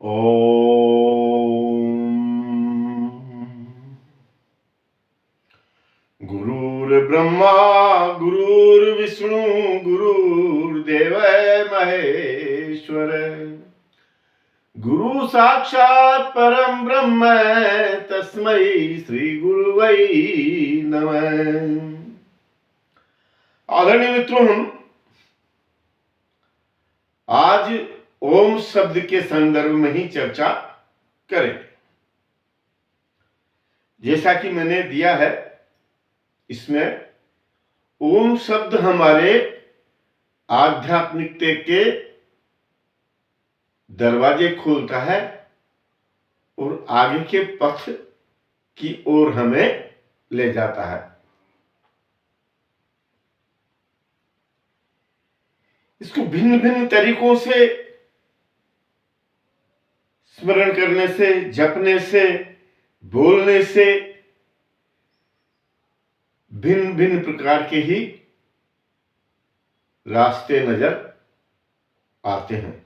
ओम गुरुर्ब्रह्मा गुरुर्विष्णु गुरुर्देव महेश्वर गुरु साक्षात परम ब्रह्म तस्मै श्री गुरुवै नमः। आदरणीय मित्रों, हम आज ओम शब्द के संदर्भ में ही चर्चा करें। जैसा कि मैंने दिया है, इसमें ओम शब्द हमारे आध्यात्मिकता के दरवाजे खोलता है और आगे के पथ की ओर हमें ले जाता है। इसको भिन्न भिन्न तरीकों से स्मरण करने से, जपने से, बोलने से भिन्न भिन्न प्रकार के ही रास्ते नजर आते हैं।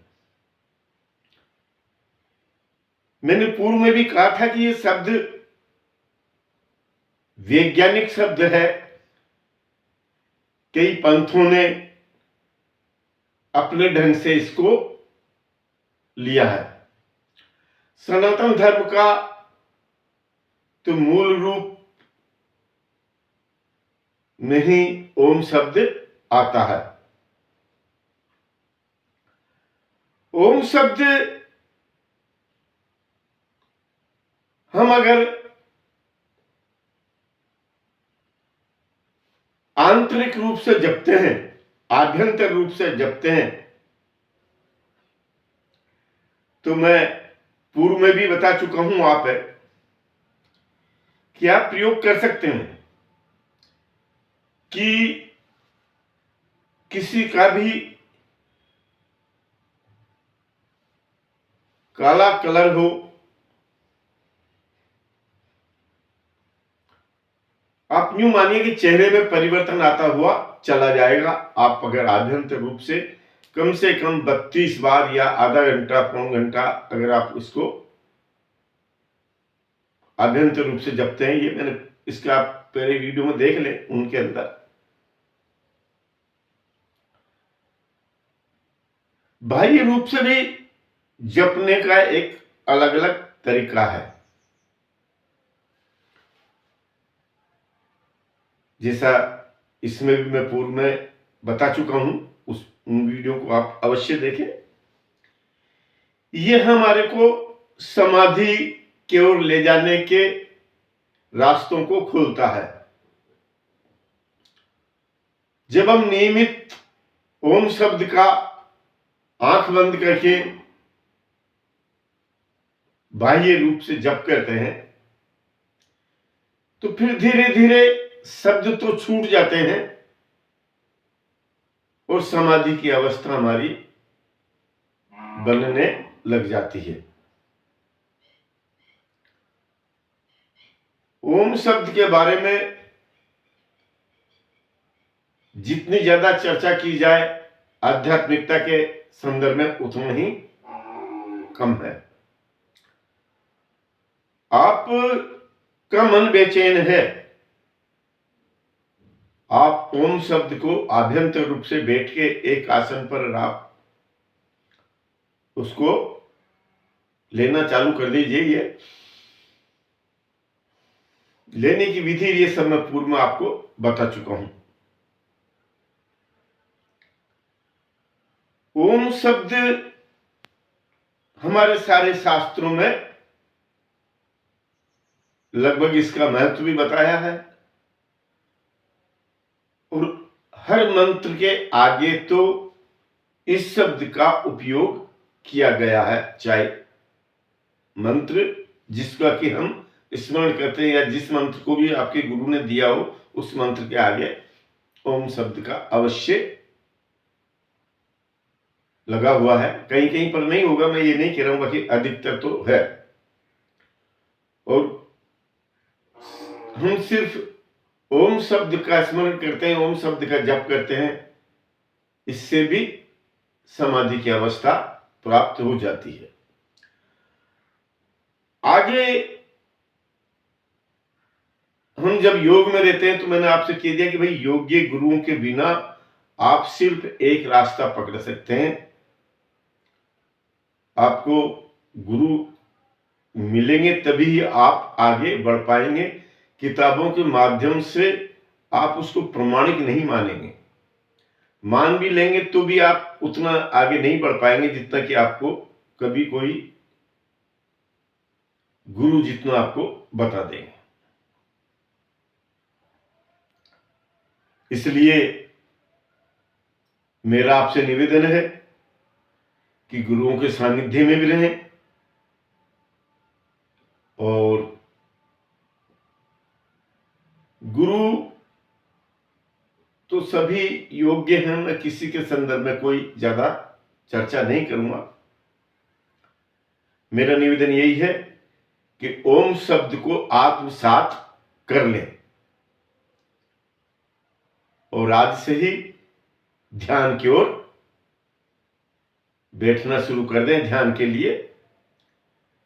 मैंने पूर्व में भी कहा था कि ये शब्द वैज्ञानिक शब्द है। कई पंथों ने अपने ढंग से इसको लिया है। सनातन धर्म का तो मूल रूप में ही ओम शब्द आता है। ओम शब्द हम अगर आंतरिक रूप से जपते हैं, आभ्यंतर रूप से जपते हैं, तो मैं पूर्व में भी बता चुका हूं आप कि आप प्रयोग कर सकते हैं कि किसी का भी काला कलर हो, आप यूं मानिए कि चेहरे में परिवर्तन आता हुआ चला जाएगा। आप अगर आभ्यंतर रूप से कम 32 बार या आधा घंटा, पौन घंटा अगर आप इसको आभ्यंतर रूप से जपते हैं, ये मैंने इसका आप पहले वीडियो में देख लें, उनके अंदर बाह्य रूप से भी जपने का एक अलग अलग तरीका है। जैसा इसमें भी मैं पूर्व में बता चुका हूं, उन वीडियो को आप अवश्य देखें। ये हमारे को समाधि की ओर ले जाने के रास्तों को खोलता है। जब हम नियमित ओम शब्द का आंख बंद करके बाह्य रूप से जप करते हैं, तो फिर धीरे धीरे शब्द तो छूट जाते हैं और समाधि की अवस्था हमारी बनने लग जाती है। ओम शब्द के बारे में जितनी ज्यादा चर्चा की जाए आध्यात्मिकता के संदर्भ में, उतना ही कम है। आपका मन बेचैन है, आप ओम शब्द को आभ्यंतर रूप से बैठ के एक आसन पर आप उसको लेना चालू कर दीजिए। ये लेने की विधि ये सब मैं पूर्व में आपको बता चुका हूं। ओम शब्द हमारे सारे शास्त्रों में लगभग इसका महत्व भी बताया है, और हर मंत्र के आगे तो इस शब्द का उपयोग किया गया है। चाहे मंत्र जिसका कि हम स्मरण करते हैं या जिस मंत्र को भी आपके गुरु ने दिया हो, उस मंत्र के आगे ओम शब्द का अवश्य लगा हुआ है। कहीं कहीं पर नहीं होगा, मैं ये नहीं कह रहा हूं, बाकी अधिकतर तो है। और हम सिर्फ ओम शब्द का स्मरण करते हैं, ओम शब्द का जप करते हैं, इससे भी समाधि की अवस्था प्राप्त हो जाती है। आगे हम जब योग में रहते हैं तो मैंने आपसे कह दिया कि भाई योग्य गुरुओं के बिना आप सिर्फ एक रास्ता पकड़ सकते हैं। आपको गुरु मिलेंगे तभी आप आगे बढ़ पाएंगे। किताबों के माध्यम से आप उसको प्रमाणिक नहीं मानेंगे, मान भी लेंगे तो भी आप उतना आगे नहीं बढ़ पाएंगे जितना कि आपको कभी कोई गुरु जितना आपको बता देंगे। इसलिए मेरा आपसे निवेदन है कि गुरुओं के सानिध्य में भी रहें और गुरु तो सभी योग्य हैं। मैं किसी के संदर्भ में कोई ज्यादा चर्चा नहीं करूंगा। मेरा निवेदन यही है कि ओम शब्द को आत्मसात कर लें और आज से ही ध्यान की ओर बैठना शुरू कर दें। ध्यान के लिए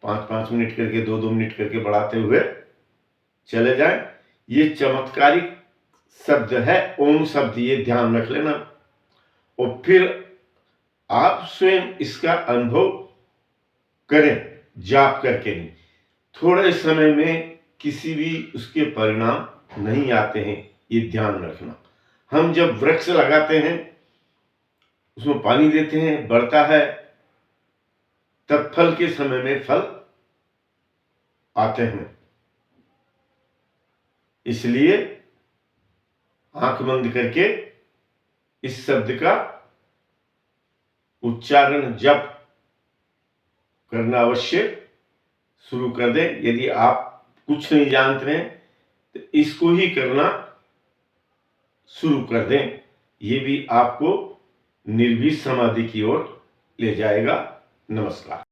5-5 मिनट करके 2-2 मिनट करके बढ़ाते हुए चले जाएं। ये चमत्कारिक शब्द है ओम शब्द, ये ध्यान रख लेना। और फिर आप स्वयं इसका अनुभव करें, जाप करके नहीं। थोड़े समय में किसी भी उसके परिणाम नहीं आते हैं, ये ध्यान रखना। हम जब वृक्ष लगाते हैं, उसमें पानी देते हैं, बढ़ता है, तब फल के समय में फल आते हैं। इसलिए आंख बंद करके इस शब्द का उच्चारण जप करना अवश्य शुरू कर दें। यदि आप कुछ नहीं जानते हैं तो इसको ही करना शुरू कर दें। ये भी आपको निर्भीक समाधि की ओर ले जाएगा। नमस्कार।